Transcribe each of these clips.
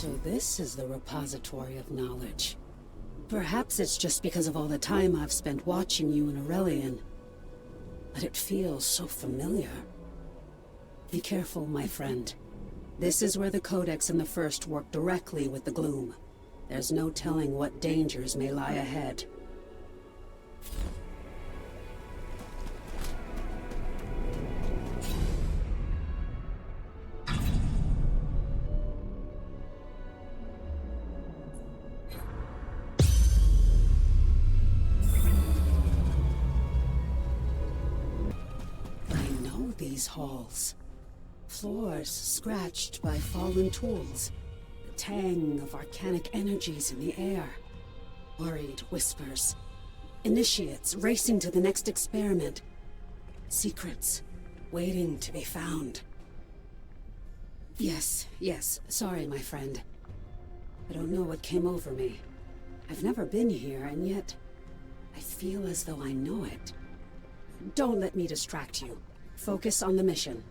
So this is the repository of knowledge. Perhaps it's just because of all the time I've spent watching you in Aurelian. But it feels so familiar. Be careful, my friend. This is where the Codex and the First work directly with the Gloom. There's no telling what dangers may lie ahead. These halls. Floors scratched by fallen tools. The tang of arcanic energies in the air. Worried whispers. Initiates racing to the next experiment. Secrets waiting to be found. Yes, sorry, my friend. I don't know what came over me. I've never been here, and yet I feel as though I know it. Don't let me distract you. Focus on the mission.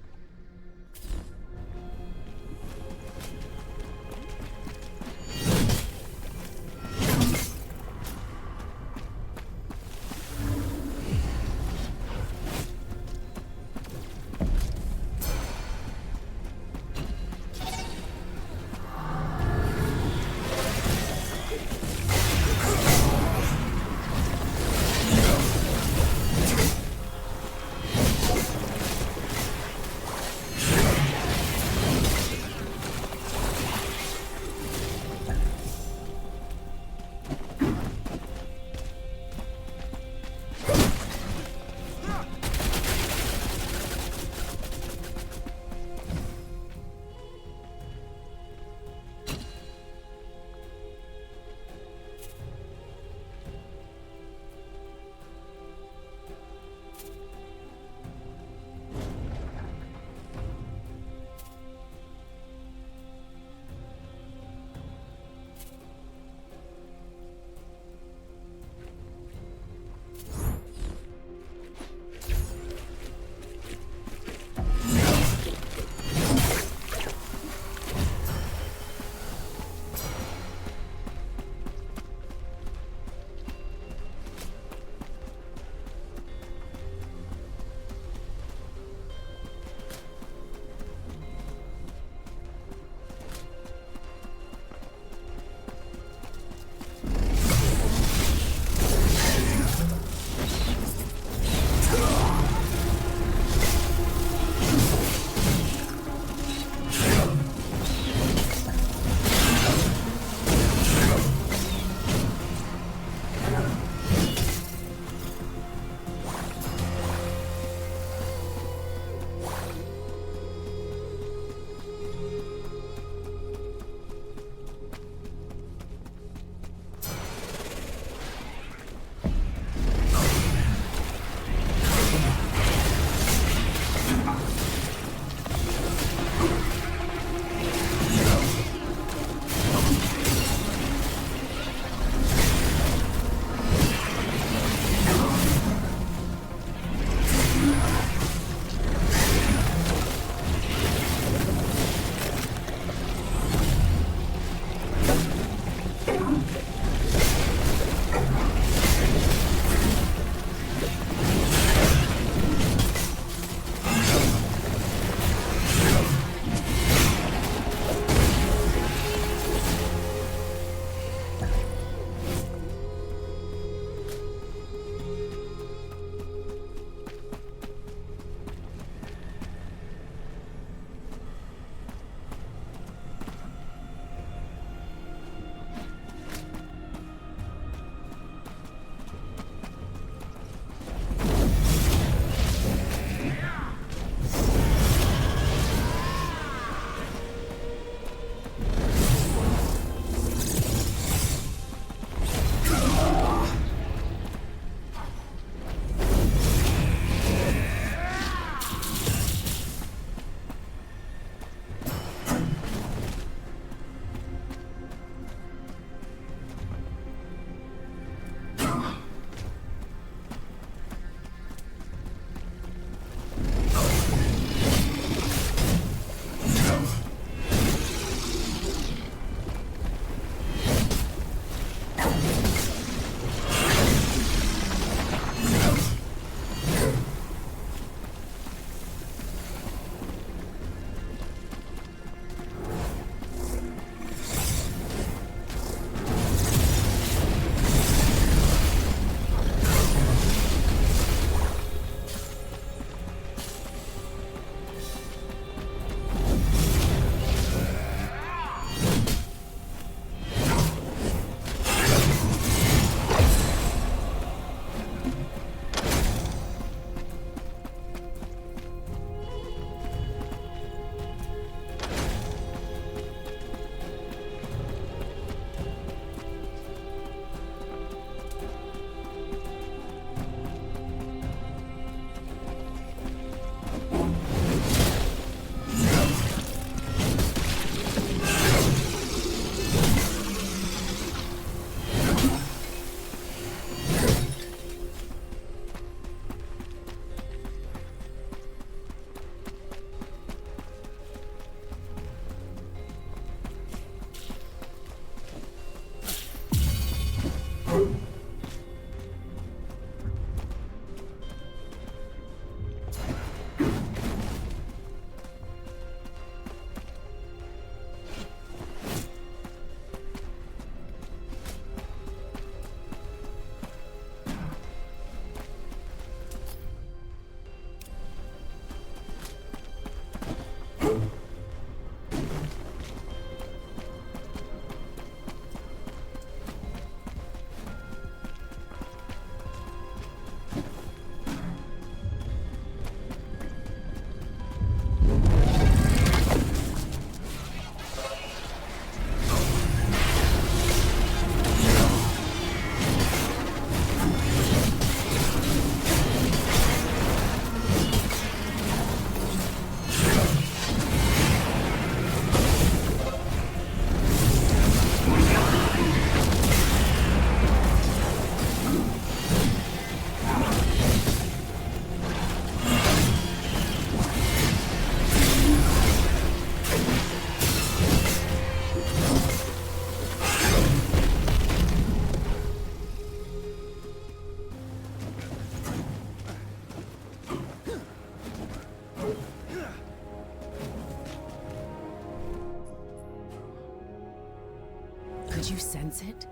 Could you sense it?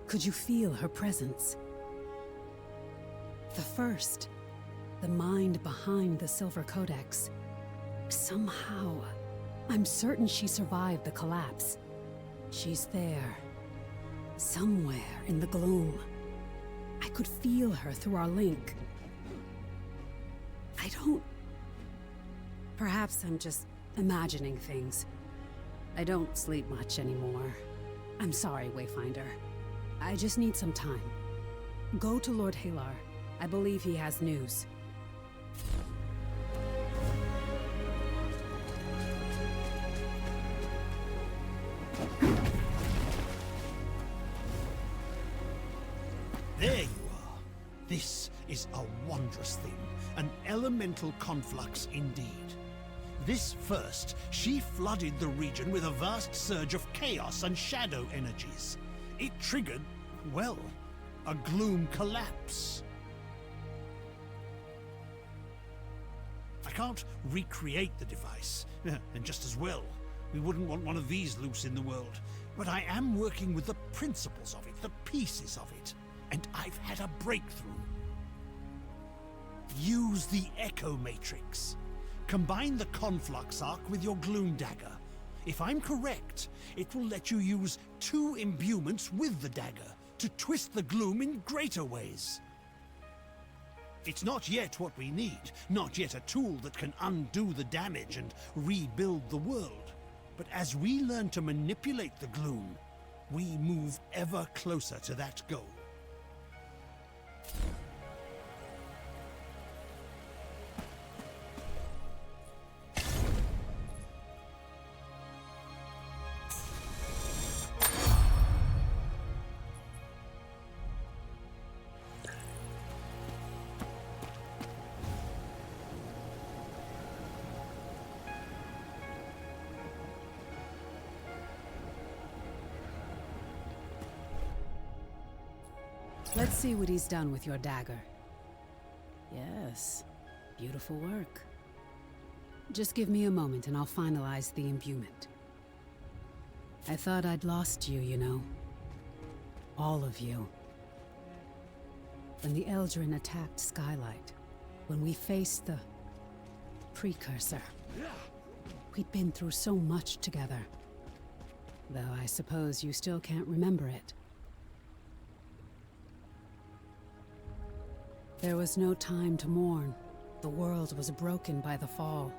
Could you feel her presence? The first, the mind behind the Silver Codex. Somehow, I'm certain she survived the collapse. She's there, somewhere in the gloom. I could feel her through our link. Perhaps I'm just imagining things. I don't sleep much anymore. I'm sorry, Wayfinder. I just need some time. Go to Lord Halar. I believe he has news. There you are. This is a wondrous thing. An elemental conflux indeed. This first, she flooded the region with a vast surge of chaos and shadow energies. It triggered, well, a Gloom collapse. I can't recreate the device, and just as well. We wouldn't want one of these loose in the world. But I am working with the principles of it, the pieces of it, and I've had a breakthrough. Use the Echo Matrix. Combine the Conflux Arc with your Gloom Dagger. If I'm correct, it will let you use 2 imbuements with the dagger to twist the Gloom in greater ways. It's not yet what we need, not yet a tool that can undo the damage and rebuild the world. But as we learn to manipulate the Gloom, we move ever closer to that goal. Let's see what he's done with your dagger. Yes, beautiful work. Just give me a moment and I'll finalize the imbuement. I thought I'd lost you, you know. All of you. When the Eldrin attacked Skylight, when we faced the Precursor, we'd been through so much together. Though I suppose you still can't remember it. There was no time to mourn. The world was broken by the fall.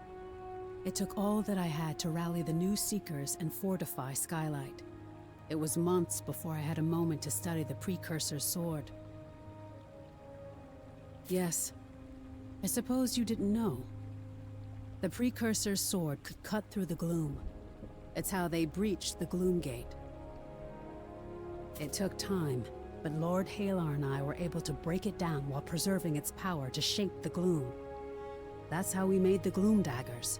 It took all that I had to rally the new Seekers and fortify Skylight. It was months before I had a moment to study the Precursor's sword. Yes, I suppose you didn't know. The Precursor's sword could cut through the gloom. It's how they breached the Gloom Gate. It took time, but Lord Halar and I were able to break it down while preserving its power to shape the gloom. That's how we made the Gloom daggers.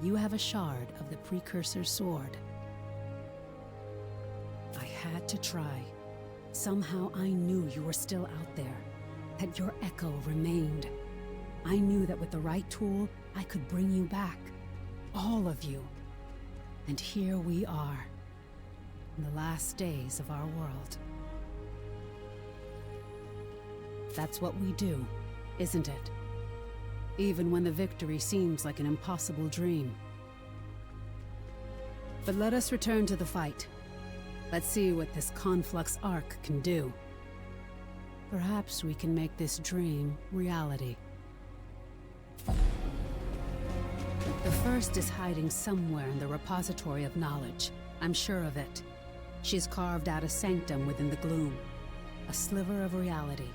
You have a shard of the Precursor's sword. I had to try. Somehow I knew you were still out there, that your echo remained. I knew that with the right tool, I could bring you back. All of you. And here we are, in the last days of our world. That's what we do, isn't it? Even when the victory seems like an impossible dream. But let us return to the fight. Let's see what this Conflux Arc can do. Perhaps we can make this dream reality. The first is hiding somewhere in the repository of knowledge. I'm sure of it. She's carved out a sanctum within the gloom. A sliver of reality.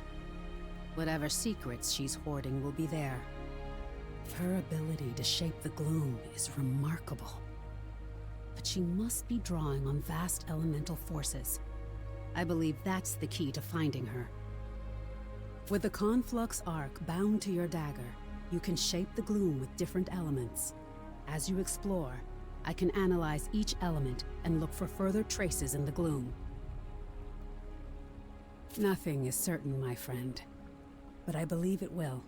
Whatever secrets she's hoarding will be there. Her ability to shape the gloom is remarkable. But she must be drawing on vast elemental forces. I believe that's the key to finding her. With the Conflux Arc bound to your dagger, you can shape the gloom with different elements. As you explore, I can analyze each element and look for further traces in the gloom. Nothing is certain, my friend. But I believe it will.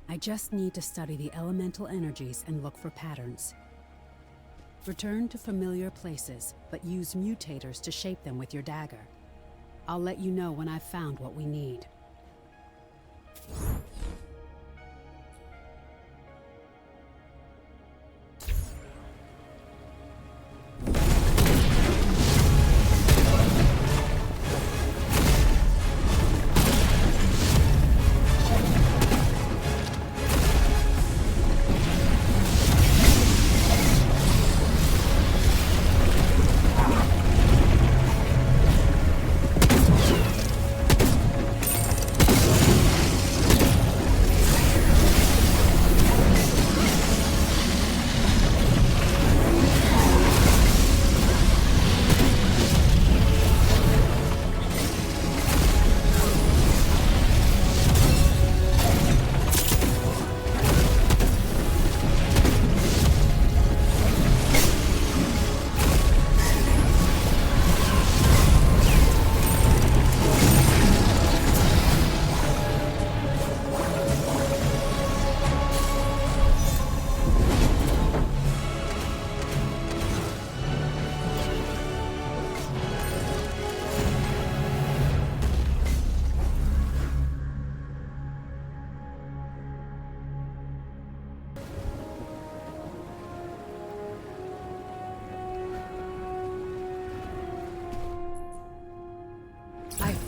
I just need to study the elemental energies and look for patterns. Return to familiar places, but use mutators to shape them with your dagger. I'll let you know when I've found what we need.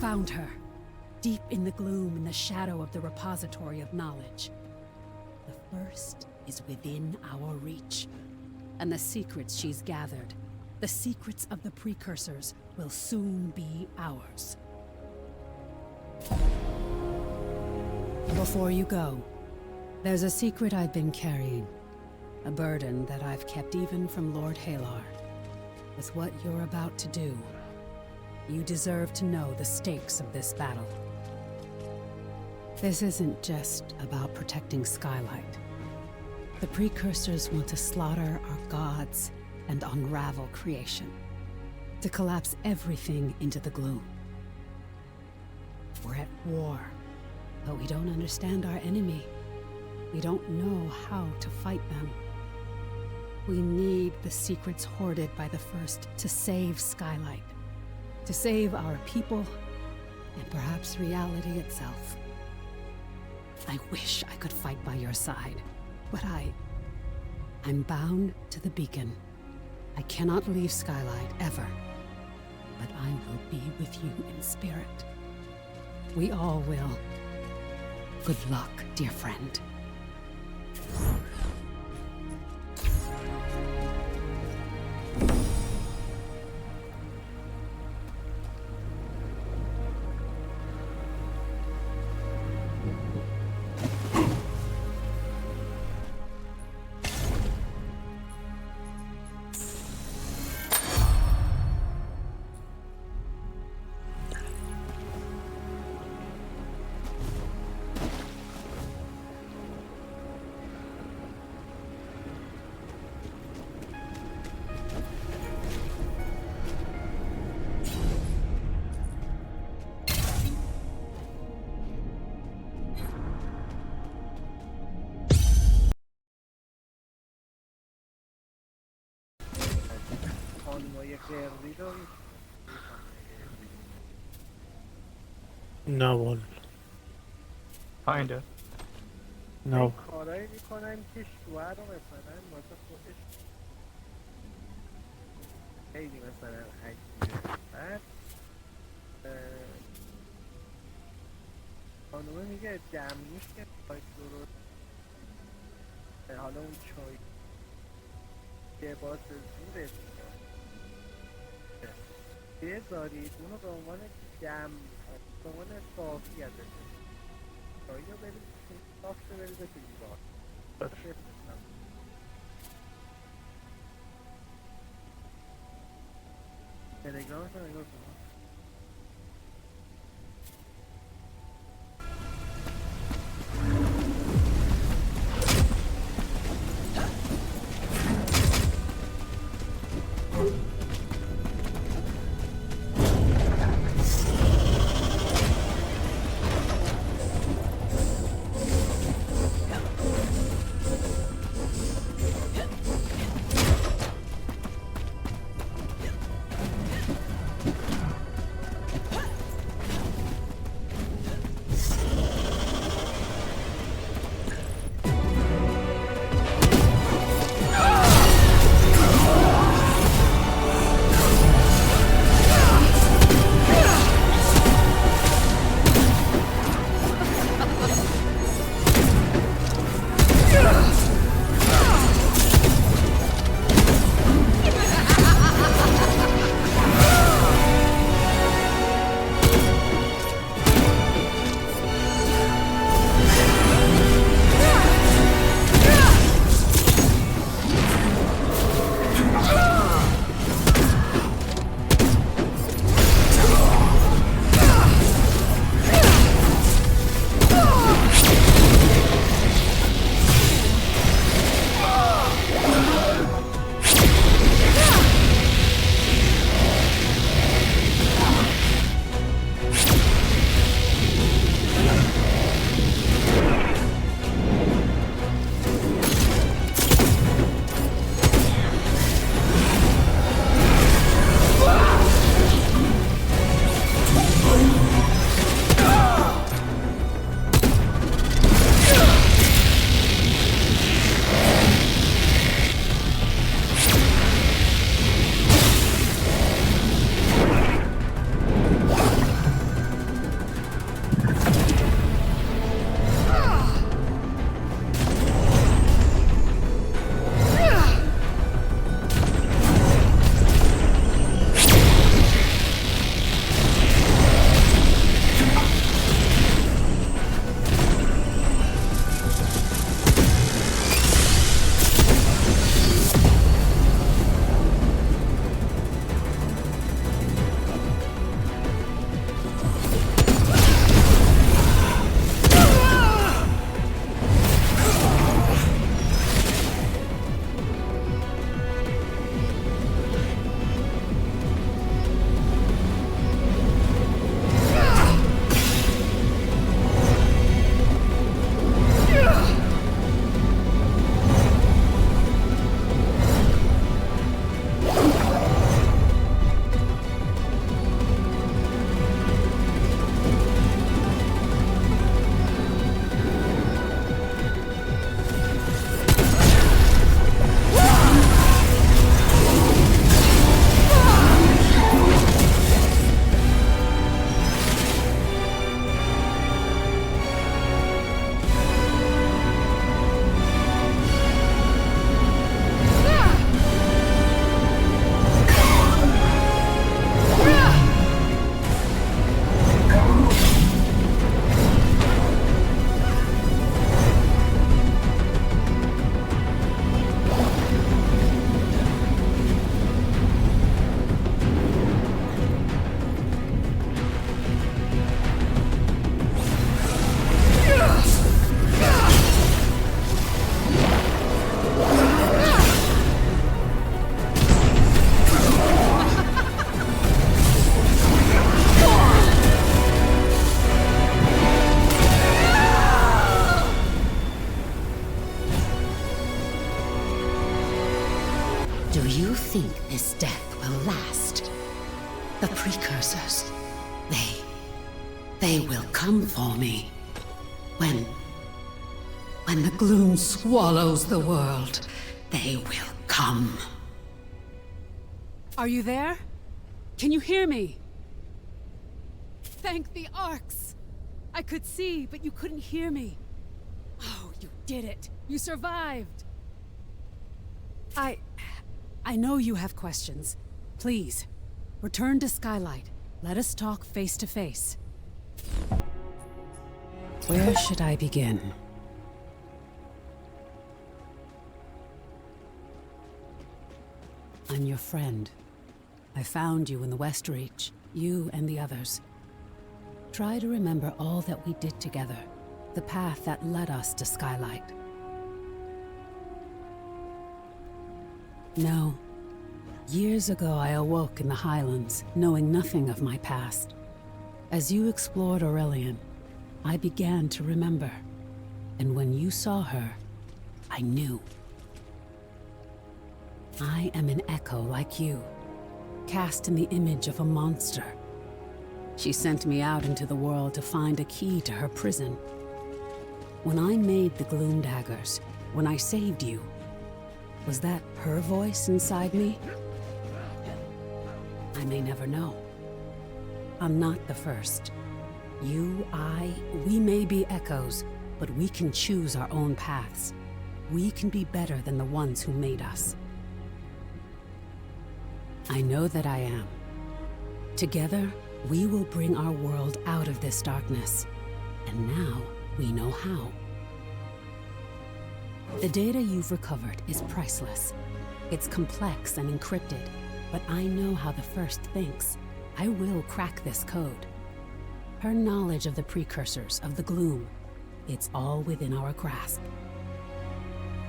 Found her, deep in the gloom, in the shadow of the repository of knowledge. The first is within our reach, and the secrets she's gathered, the secrets of the precursors, will soon be ours. Before you go, there's a secret I've been carrying, a burden that I've kept even from Lord Halar. With what you're about to do, you deserve to know the stakes of this battle. This isn't just about protecting Skylight. The precursors want to slaughter our gods and unravel creation, to collapse everything into the gloom. We're at war, but we don't understand our enemy. We don't know how to fight them. We need the secrets hoarded by the First to save Skylight. To save our people, and perhaps reality itself. I wish I could fight by your side, but I'm bound to the beacon. I cannot leave Skylight, ever. But I will be with you in spirit. We all will. Good luck, dear friend. No one. Kinda. No. کارایی میکنن که شوهر رو مثلا واسه خودش خیلی مثلا عجیبه. بعد خانومه میگه دمیش که چای درست، حالا اون چای لباس زورش بذارید اونو به عنوان دم، به عنوان صافی ازش چایی رو برید صاف رو برید تو دیوار تلگرامش رو نگاه کن. death will last. The precursors, they will come for me. When the gloom swallows the world, they will come. Are you there? Can you hear me? Thank the arcs! I could see, but you couldn't hear me. Oh, you did it! You survived! I know you have questions. Please, return to Skylight. Let us talk face to face. Where should I begin? I'm your friend. I found you in the Westreach, you and the others. Try to remember all that we did together, the path that led us to Skylight. No. Years ago I awoke in the Highlands, knowing nothing of my past. As you explored Aurelian, I began to remember. And when you saw her, I knew. I am an echo like you, cast in the image of a monster. She sent me out into the world to find a key to her prison. When I made the Gloom daggers, when I saved you, was that her voice inside me? I may never know. I'm not the first. You, we may be echoes, but we can choose our own paths. We can be better than the ones who made us. I know that I am. Together, we will bring our world out of this darkness. And now, we know how. The data you've recovered is priceless. It's complex and encrypted, but I know how the First thinks. I will crack this code. Her knowledge of the precursors, of the Gloom, it's all within our grasp.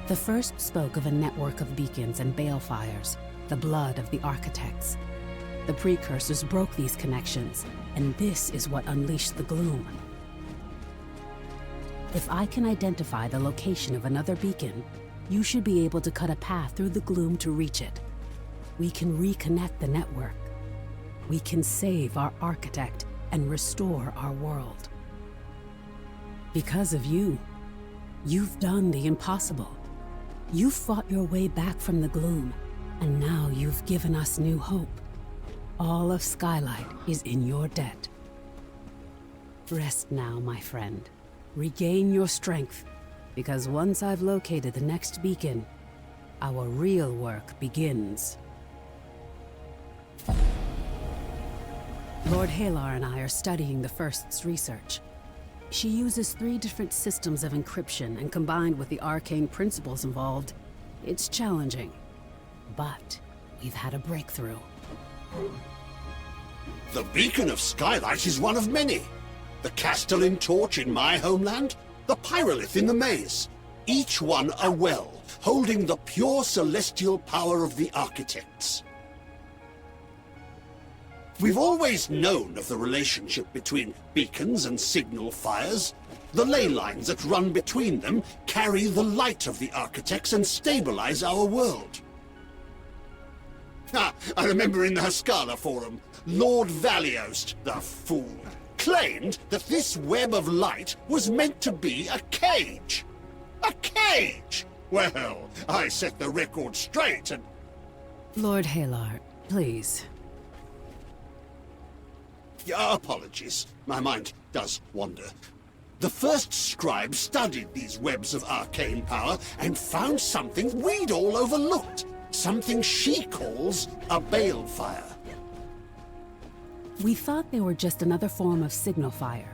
The First spoke of a network of beacons and balefires, the blood of the architects. The precursors broke these connections, and this is what unleashed the Gloom. If I can identify the location of another beacon, you should be able to cut a path through the Gloom to reach it. We can reconnect the network. We can save our architect and restore our world. Because of you, you've done the impossible. You've fought your way back from the Gloom, and now you've given us new hope. All of Skylight is in your debt. Rest now, my friend. Regain your strength, because once I've located the next beacon, our real work begins. Lord Halar and I are studying the First's research. She uses 3 different systems of encryption, and combined with the arcane principles involved, it's challenging. But we've had a breakthrough. The Beacon of Skylight is one of many. The Castellan Torch in my homeland, the Pyrolith in the Maze. Each one a well, holding the pure celestial power of the architects. We've always known of the relationship between beacons and signal fires. The ley lines that run between them carry the light of the architects and stabilize our world. I remember in the Haskala Forum, Lord Valiost, the fool, claimed that this web of light was meant to be a cage. A cage! Well, I set the record straight and... Lord Halar, please. Apologies. My mind does wander. The first scribe studied these webs of arcane power and found something we'd all overlooked. Something she calls a balefire. We thought they were just another form of signal fire.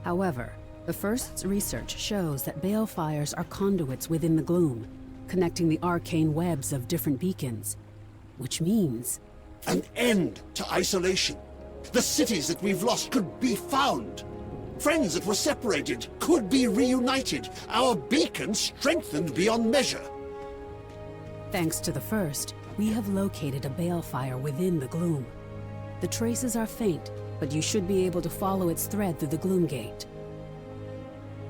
However, the First's research shows that balefires are conduits within the Gloom, connecting the arcane webs of different beacons. Which means... an end to isolation. The cities that we've lost could be found. Friends that were separated could be reunited. Our beacon strengthened beyond measure. Thanks to the First, we have located a balefire within the Gloom. The traces are faint, but you should be able to follow its thread through the Gloom Gate.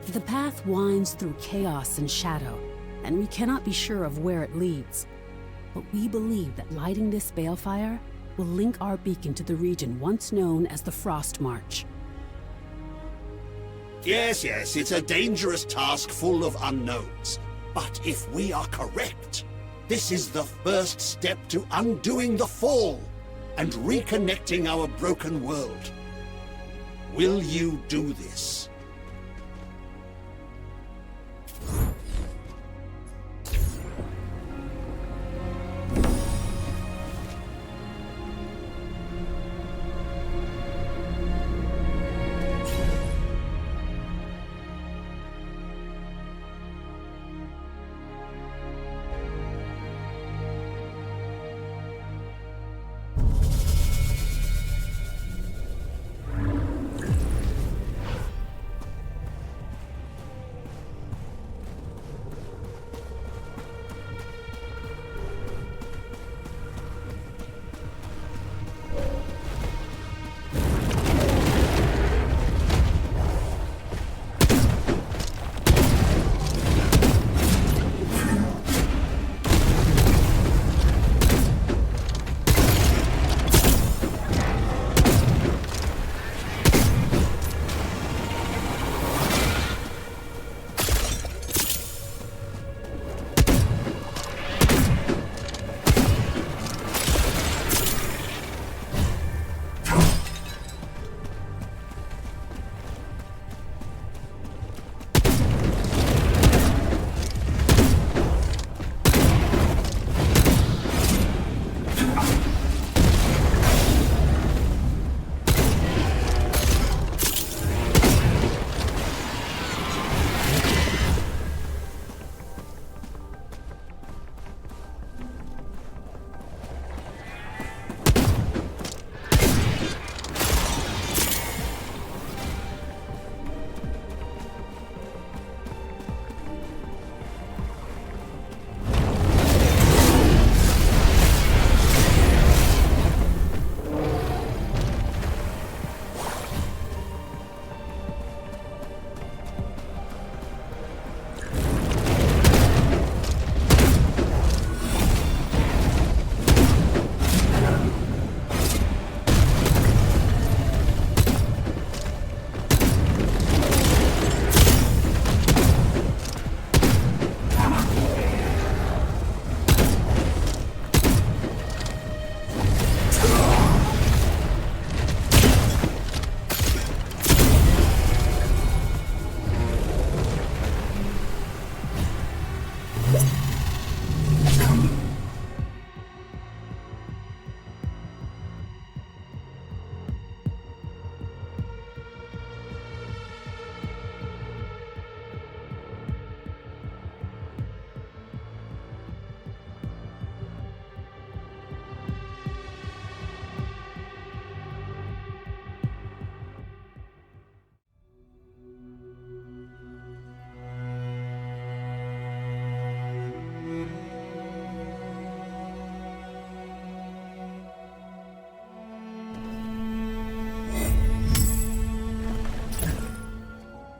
The path winds through chaos and shadow, and we cannot be sure of where it leads. but we believe that lighting this balefire will link our beacon to the region once known as the Frostmarch. Yes, it's a dangerous task full of unknowns. But if we are correct, this is the first step to undoing the fall and reconnecting our broken world. Will you do this?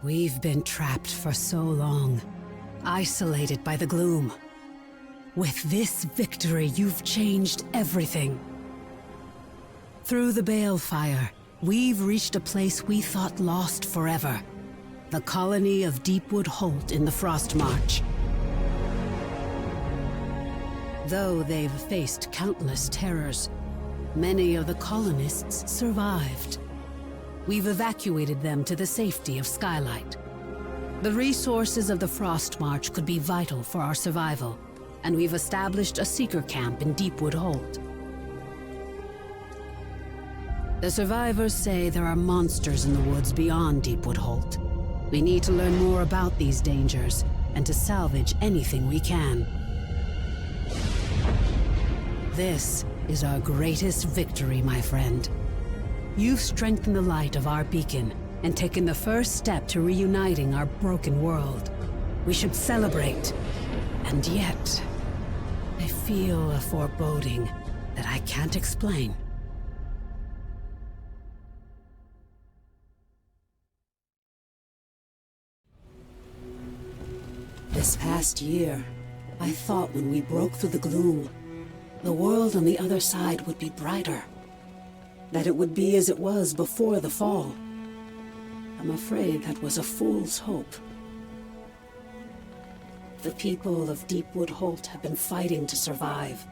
We've been trapped for so long, isolated by the Gloom. With this victory, you've changed everything. Through the balefire, we've reached a place we thought lost forever. The colony of Deepwood Holt in the Frostmarch. Though they've faced countless terrors, many of the colonists survived. We've evacuated them to the safety of Skylight. The resources of the Frostmarch could be vital for our survival, and we've established a seeker camp in Deepwood Holt. The survivors say there are monsters in the woods beyond Deepwood Holt. We need to learn more about these dangers, and to salvage anything we can. This is our greatest victory, my friend. You've strengthened the light of our beacon, and taken the first step to reuniting our broken world. We should celebrate. And yet, I feel a foreboding that I can't explain. This past year, I thought when we broke through the Gloom, the world on the other side would be brighter. That it would be as it was before the fall. I'm afraid that was a fool's hope. The people of Deepwood Holt have been fighting to survive.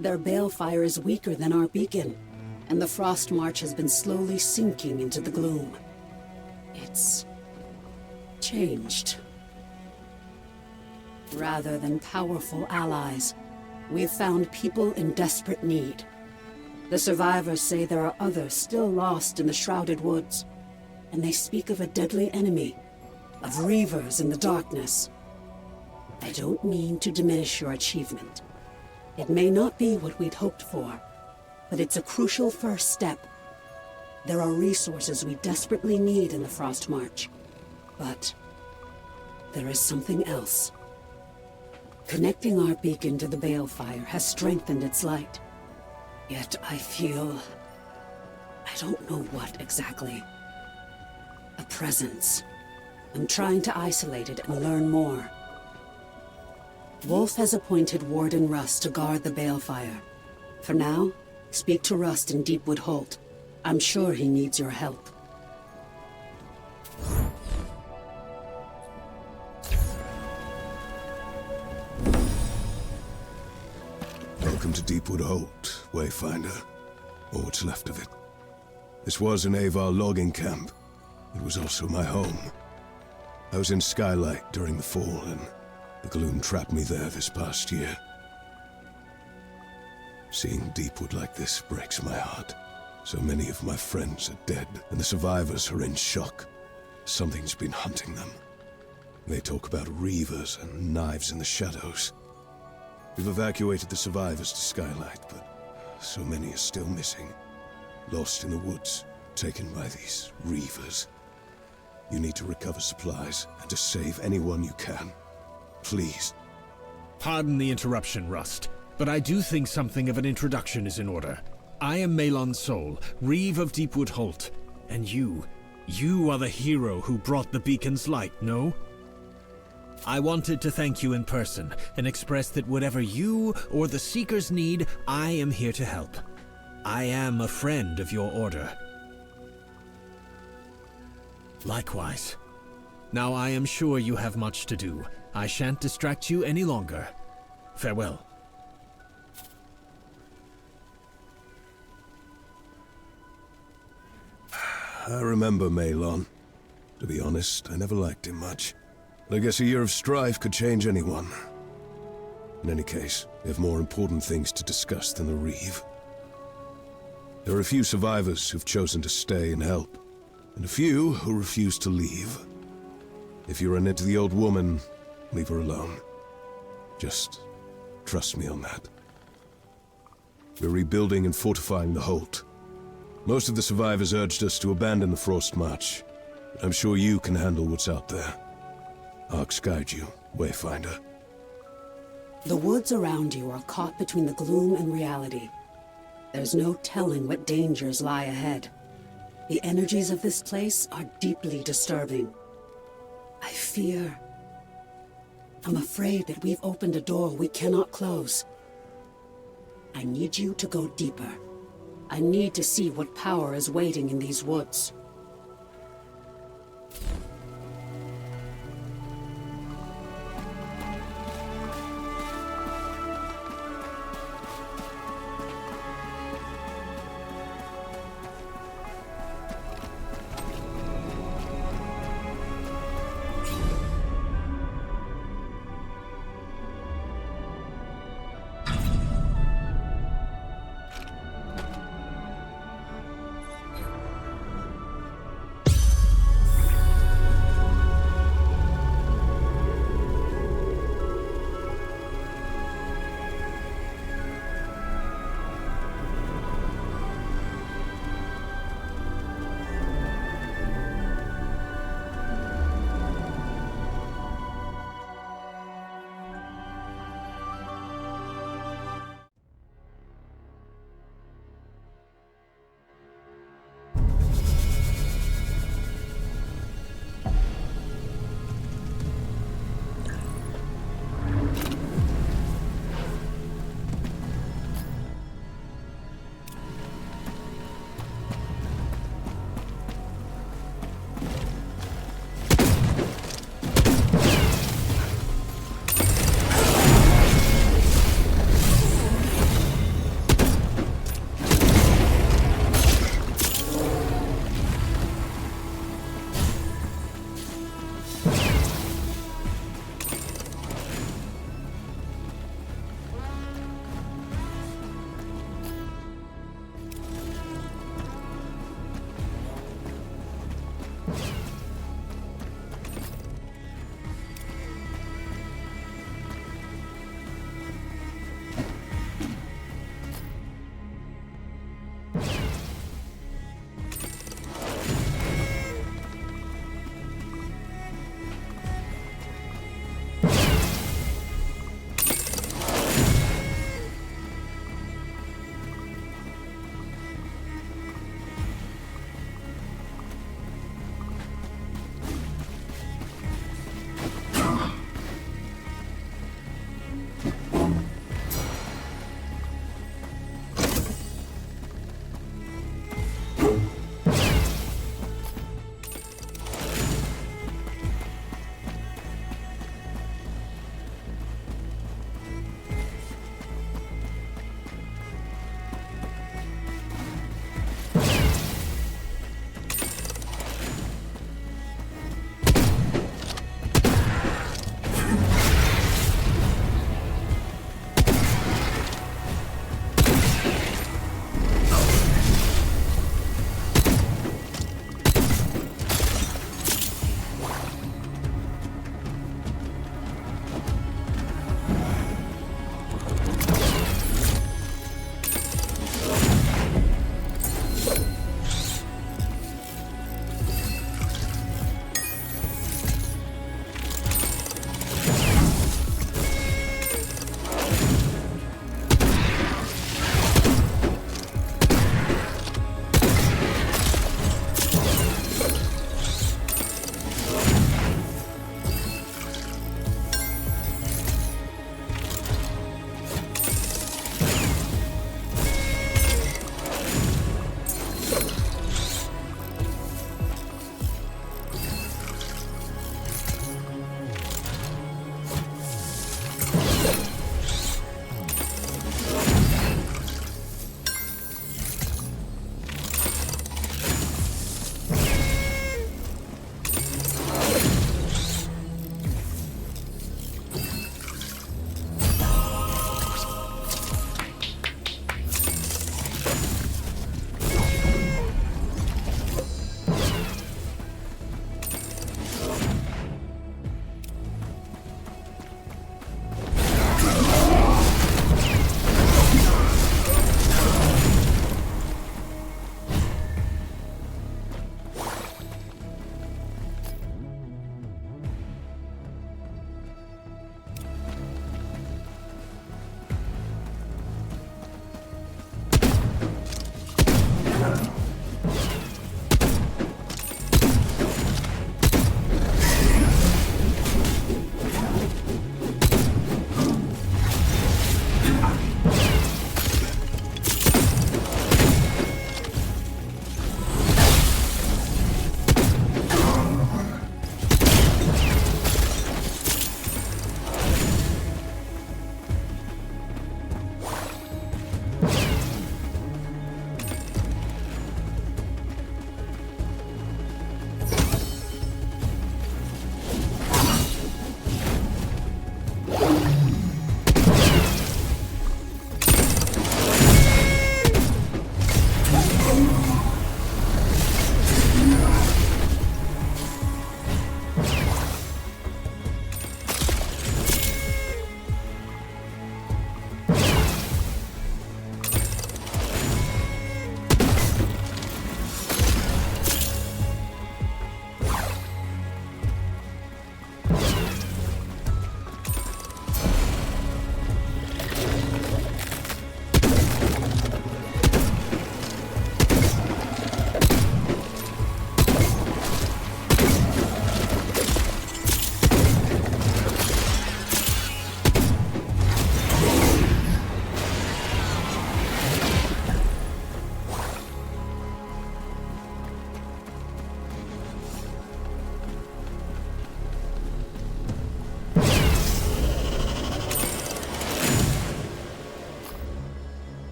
Their balefire is weaker than our beacon, and the Frostmarch has been slowly sinking into the gloom. It's changed. Rather than powerful allies, we've found people in desperate need. The survivors say there are others still lost in the Shrouded Woods, and they speak of a deadly enemy, of reavers in the darkness. I don't mean to diminish your achievement. It may not be what we'd hoped for, but it's a crucial first step. There are resources we desperately need in the Frostmarch, but there is something else. Connecting our beacon to the balefire has strengthened its light. Yet I feel... I don't know what exactly. A presence. I'm trying to isolate it and learn more. Wolf has appointed Warden Rust to guard the balefire. For now, speak to Rust in Deepwood Holt. I'm sure he needs your help. Welcome to Deepwood Holt, Wayfinder, or what's left of it. This was an Avar logging camp. It was also my home. I was in Skylight during the fall, and the Gloom trapped me there this past year. Seeing Deepwood like this breaks my heart. So many of my friends are dead, and the survivors are in shock. Something's been hunting them. They talk about reavers and knives in the shadows. We've evacuated the survivors to Skylight, but so many are still missing. Lost in the woods, taken by these reavers. You need to recover supplies, and to save anyone you can. Please. Pardon the interruption, Rust, but I do think something of an introduction is in order. I am Malon Sol, Reeve of Deepwood Holt, and you are the hero who brought the beacon's light, no? I wanted to thank you in person, and express that whatever you or the Seekers need, I am here to help. I am a friend of your order. Likewise. Now I am sure you have much to do. I shan't distract you any longer. Farewell. I remember Malon. To be honest, I never liked him much. But I guess a year of strife could change anyone. In any case, we have more important things to discuss than the Reeve. There are a few survivors who've chosen to stay and help, and a few who refuse to leave. If you run into the old woman, leave her alone. Just trust me on that. We're rebuilding and fortifying the Holt. Most of the survivors urged us to abandon the Frostmarch, but I'm sure you can handle what's out there. Arcs guide you, Wayfinder. The woods around you are caught between the gloom and reality. There's no telling what dangers lie ahead. The energies of this place are deeply disturbing. I fear... I'm afraid that we've opened a door we cannot close. I need you to go deeper. I need to see what power is waiting in these woods.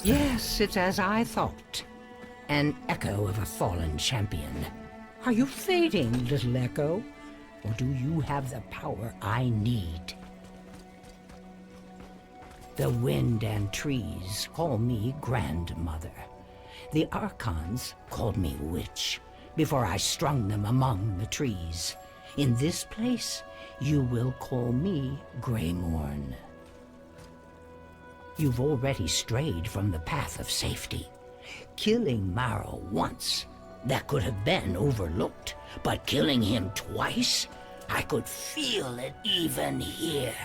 Yes, it's as I thought. An echo of a fallen champion. Are you fading, little echo? Or do you have the power I need? The wind and trees call me grandmother. The archons called me witch before I strung them among the trees. In this place, you will call me Greymorn. You've already strayed from the path of safety. Killing Marrow once, that could have been overlooked, but killing him twice, I could feel it even here.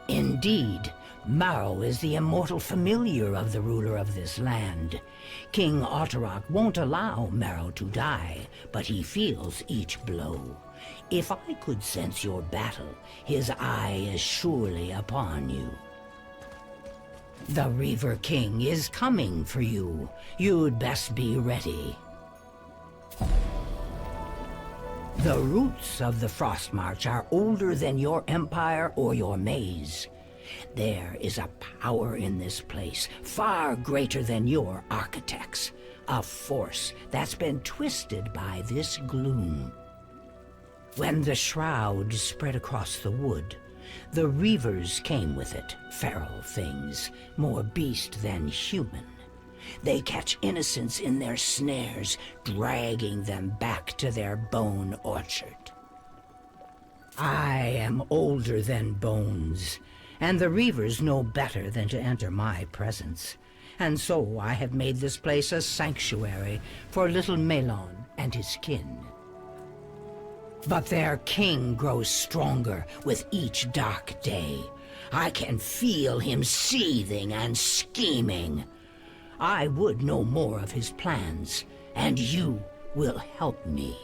Indeed, Marrow is the immortal familiar of the ruler of this land. King Otterok won't allow Marrow to die, but he feels each blow. If I could sense your battle, his eye is surely upon you. The Reaver King is coming for you. You'd best be ready. The roots of the Frostmarch are older than your empire or your maze. There is a power in this place, far greater than your architects. A force that's been twisted by this gloom. When the shroud spread across the wood, the Reavers came with it, feral things, more beast than human. They catch innocents in their snares, dragging them back to their bone orchard. I am older than bones, and the Reavers know better than to enter my presence. And so I have made this place a sanctuary for little Melon and his kin. But their king grows stronger with each dark day. I can feel him seething and scheming. I would know more of his plans, and you will help me.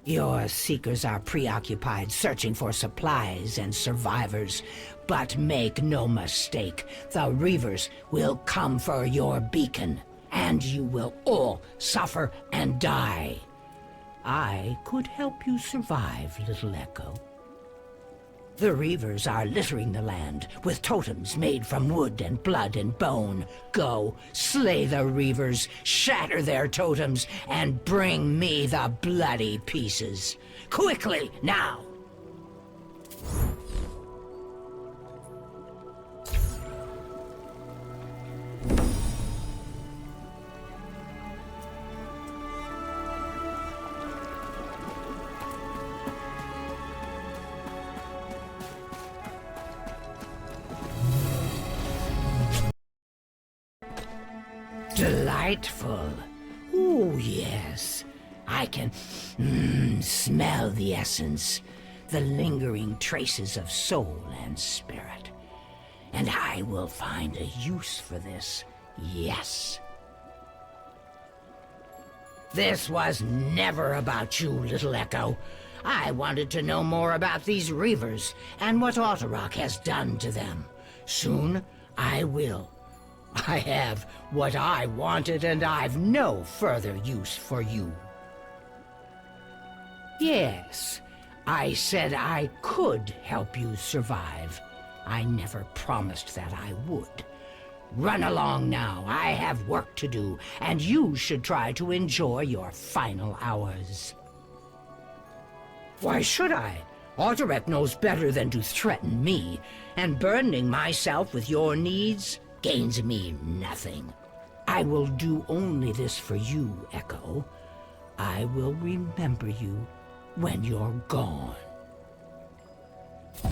Your seekers are preoccupied searching for supplies and survivors, but make no mistake, the Reavers will come for your beacon, and you will all suffer and die. I could help you survive, little Echo. The Reavers are littering the land with totems made from wood and blood and bone. Go, slay the Reavers, shatter their totems, and bring me the bloody pieces. Quickly, now! Delightful. Oh, yes. I can smell the essence, the lingering traces of soul and spirit. And I will find a use for this, yes. This was never about you, little Echo. I wanted to know more about these Reavers and what Otterok has done to them. Soon, I will. I have what I wanted, and I've no further use for you. Yes, I said I could help you survive. I never promised that I would. Run along now. I have work to do, and you should try to enjoy your final hours. Why should I? Otterok knows better than to threaten me, and burdening myself with your needs gains me nothing. I will do only this for you, Echo. I will remember you when you're gone. I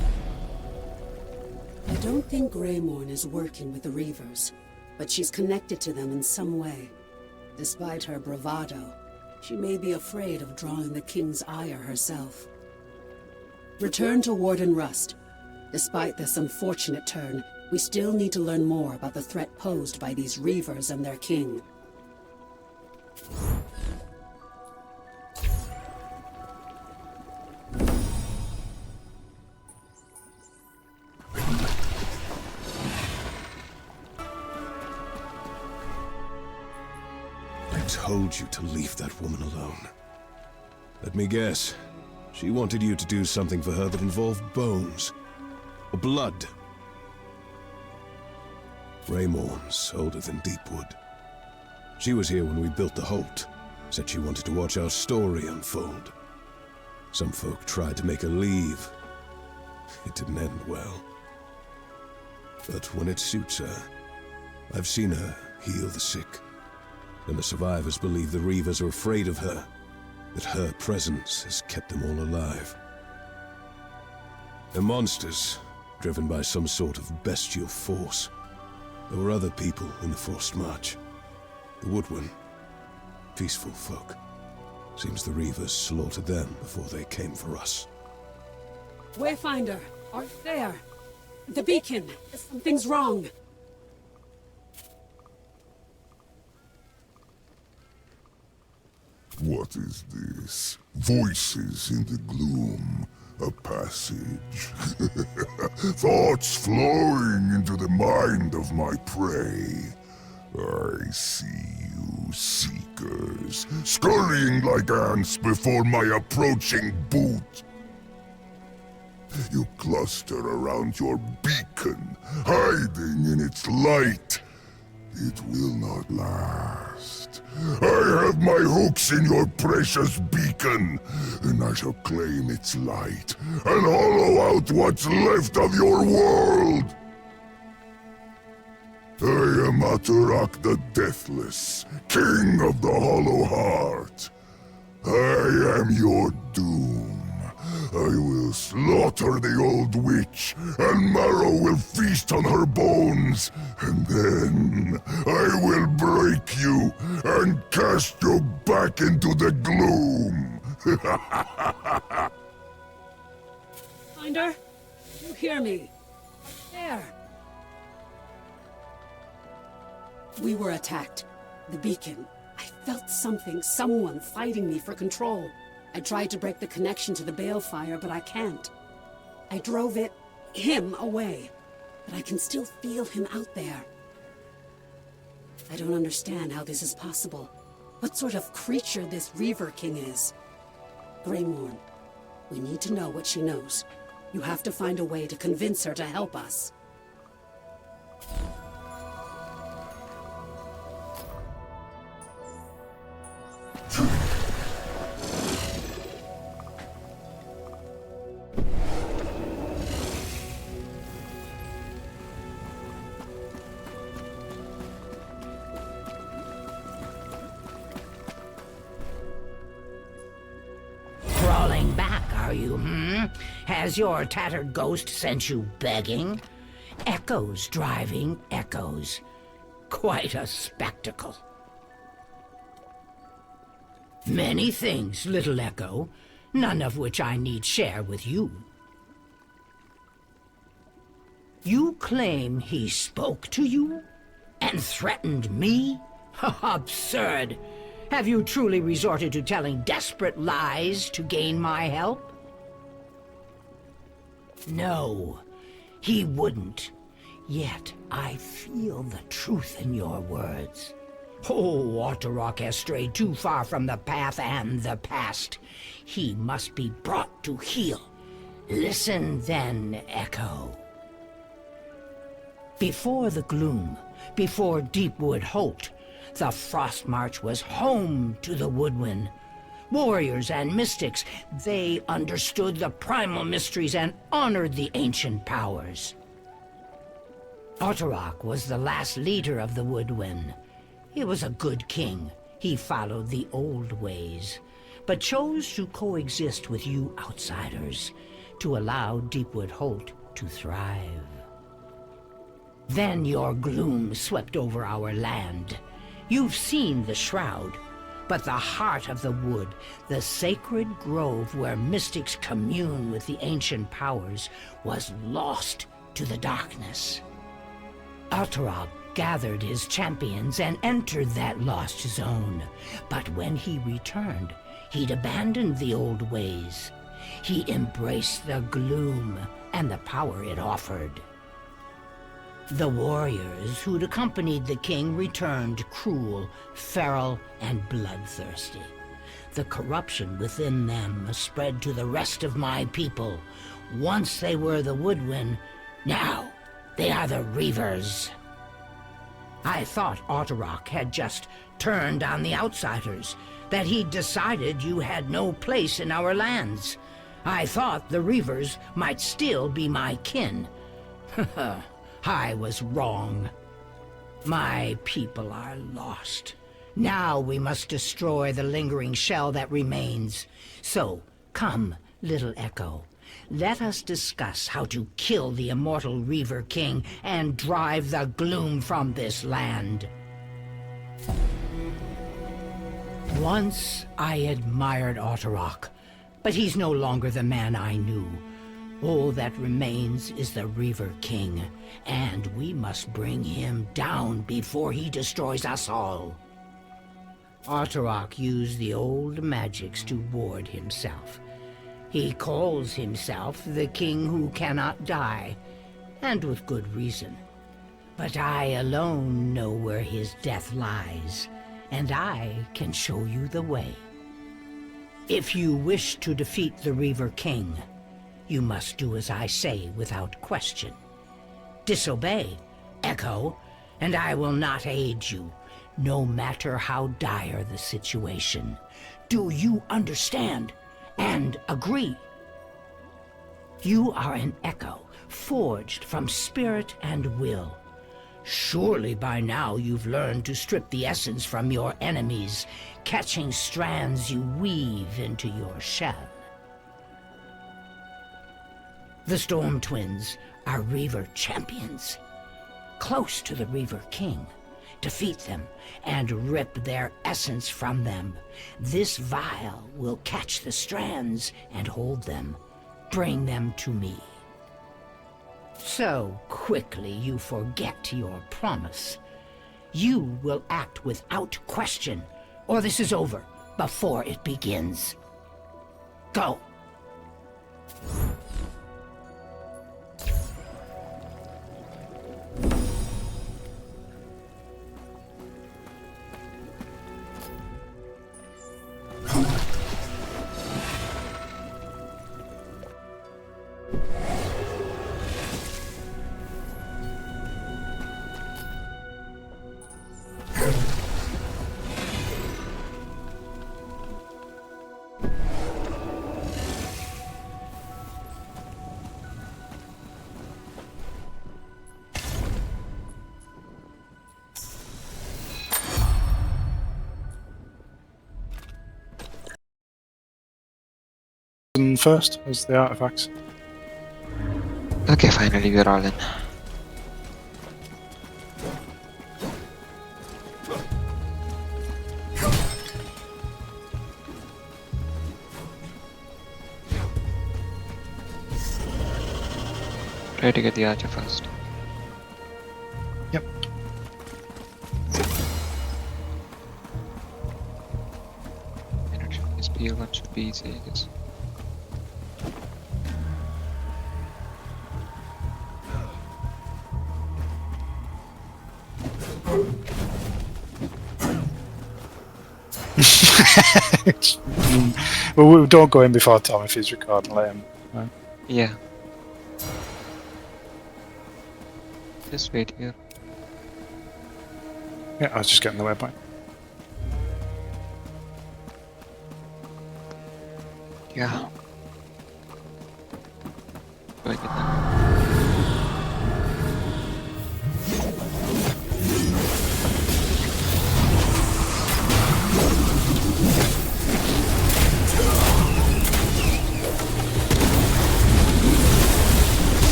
don't think Greymorn is working with the Reavers, but she's connected to them in some way. Despite her bravado, she may be afraid of drawing the King's ire herself. Return to Warden Rust. Despite this unfortunate turn, we still need to learn more about the threat posed by these Reavers and their king. I told you to leave that woman alone. Let me guess. She wanted you to do something for her that involved bones. Or blood. Raymorn's older than Deepwood. She was here when we built the Holt. Said she wanted to watch our story unfold. Some folk tried to make her leave. It didn't end well. But when it suits her, I've seen her heal the sick. And the survivors believe the Reavers are afraid of her. That her presence has kept them all alive. They're monsters, driven by some sort of bestial force. There were other people in the Frostmarch. The Woodwen. Peaceful folk. Seems the Reavers slaughtered them before they came for us. Wayfinder, are you there? The beacon! Something's wrong! What is this? Voices in the gloom. A passage. Thoughts flowing into the mind of my prey. I see you, seekers, scurrying like ants before my approaching boot. You cluster around your beacon, hiding in its light. It will not last. I have my hooks in your precious beacon, and I shall claim its light, and hollow out what's left of your world! I am Atarak the Deathless, King of the Hollow Heart. I am your doom. I will slaughter the old witch, and Marrow will feast on her bones, and then I will break you and cast you back into the gloom. Finder, you hear me? There. We were attacked. The beacon. I felt something, someone fighting me for control. I tried to break the connection to the balefire, but I can't. I drove him away, but I can still feel him out there. I don't understand how this is possible. What sort of creature this Reaver King is. Greymorn, we need to know what she knows. You have to find a way to convince her to help us. Has your tattered ghost sent you begging? Echoes driving echoes. Quite a spectacle. Many things, little Echo, none of which I need share with you. You claim he spoke to you? And threatened me? Absurd! Have you truly resorted to telling desperate lies to gain my help? No, he wouldn't. Yet I feel the truth in your words. Oh, Otterrock has strayed too far from the path and the past. He must be brought to heel. Listen then, Echo. Before the Gloom, before Deepwood Holt, the Frostmarch was home to the Woodwen. Warriors and mystics, they understood the primal mysteries and honored the ancient powers. Otterrock was the last leader of the Woodwen. He was a good king. He followed the old ways, but chose to coexist with you outsiders, to allow Deepwood Holt to thrive. Then your gloom swept over our land. You've seen the Shroud, but the heart of the wood, the sacred grove where mystics commune with the ancient powers, was lost to the darkness. Otterrock gathered his champions and entered that lost zone. But when he returned, he'd abandoned the old ways. He embraced the gloom and the power it offered. The warriors who'd accompanied the king returned cruel, feral, and bloodthirsty. The corruption within them spread to the rest of my people. Once they were the Woodwind, now they are the Reavers. I thought Otterrock had just turned on the outsiders, that he'd decided you had no place in our lands. I thought the Reavers might still be my kin. I was wrong. My people are lost. Now we must destroy the lingering shell that remains. So, come, little Echo. Let us discuss how to kill the immortal Reaver King and drive the gloom from this land. Once I admired Otterrock, but he's no longer the man I knew. All that remains is the Reaver King, and we must bring him down before he destroys us all. Otterrock used the old magics to ward himself. He calls himself the King who cannot die, and with good reason. But I alone know where his death lies, and I can show you the way. If you wish to defeat the Reaver King, you must do as I say without question. Disobey, Echo, and I will not aid you, no matter how dire the situation. Do you understand and agree? You are an Echo, forged from spirit and will. Surely by now you've learned to strip the essence from your enemies, catching strands you weave into your shell. The Stormtwins are Reaver champions, close to the Reaver King. Defeat them and rip their essence from them. This vial will catch the strands and hold them. Bring them to me. So quickly you forget your promise. You will act without question, or this is over before it begins. Go! First as the artifacts. Okay, finally we're all in. Try to get the archer first. Yep. This PL1 should be easy, I guess. Well, don't go in before Tom if he's recording. Let him. Right? Yeah. Just wait here. Yeah, I was just getting the waypoint. Yeah. Do I get that?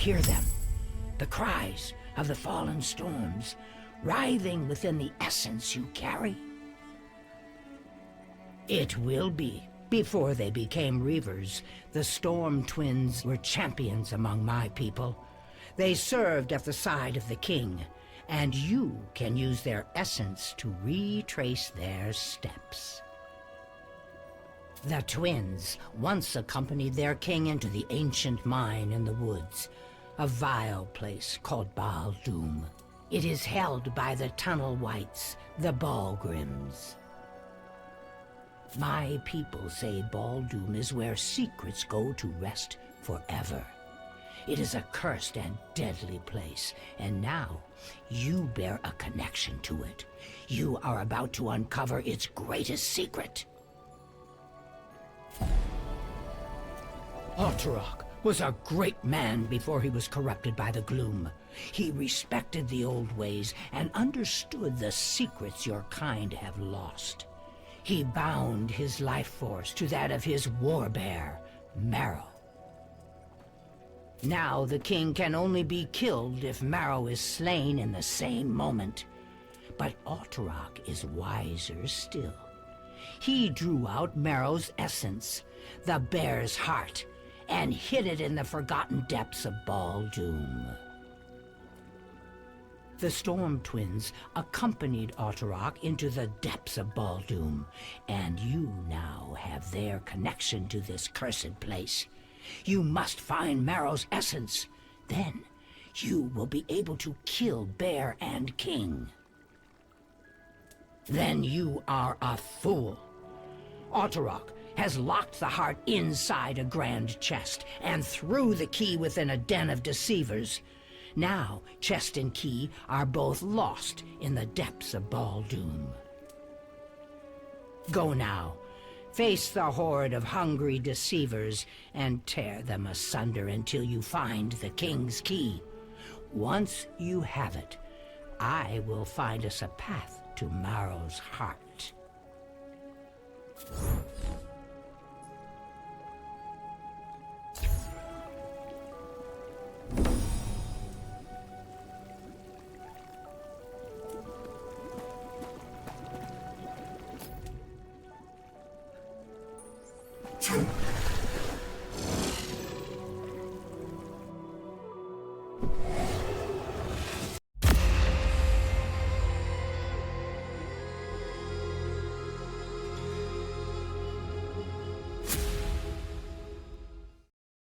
hear them? The cries of the fallen storms, writhing within the essence you carry? It will be. Before they became Reavers, the Stormtwins were champions among my people. They served at the side of the king, and you can use their essence to retrace their steps. The twins once accompanied their king into the ancient mine in the woods, a vile place called Doom. It is held by the Tunnel Whites, the Balgrims. My people say Doom is where secrets go to rest forever. It is a cursed and deadly place, and now you bear a connection to it. You are about to uncover its greatest secret. Otterok was a great man before he was corrupted by the Gloom. He respected the old ways and understood the secrets your kind have lost. He bound his life force to that of his warbear, Marrow. Now the king can only be killed if Marrow is slain in the same moment. But Otterok is wiser still. He drew out Marrow's essence, the bear's heart, and hid it in the forgotten depths of Doom. The Stormtwins accompanied Otterok into the depths of Doom, and you now have their connection to this cursed place. You must find Marrow's essence. Then you will be able to kill Bear and King. Then you are a fool. Otterok has locked the heart inside a grand chest and threw the key within a den of deceivers. Now, chest and key are both lost in the depths of Doom. Go now. Face the horde of hungry deceivers and tear them asunder until you find the king's key. Once you have it, I will find us a path to Marrow's heart.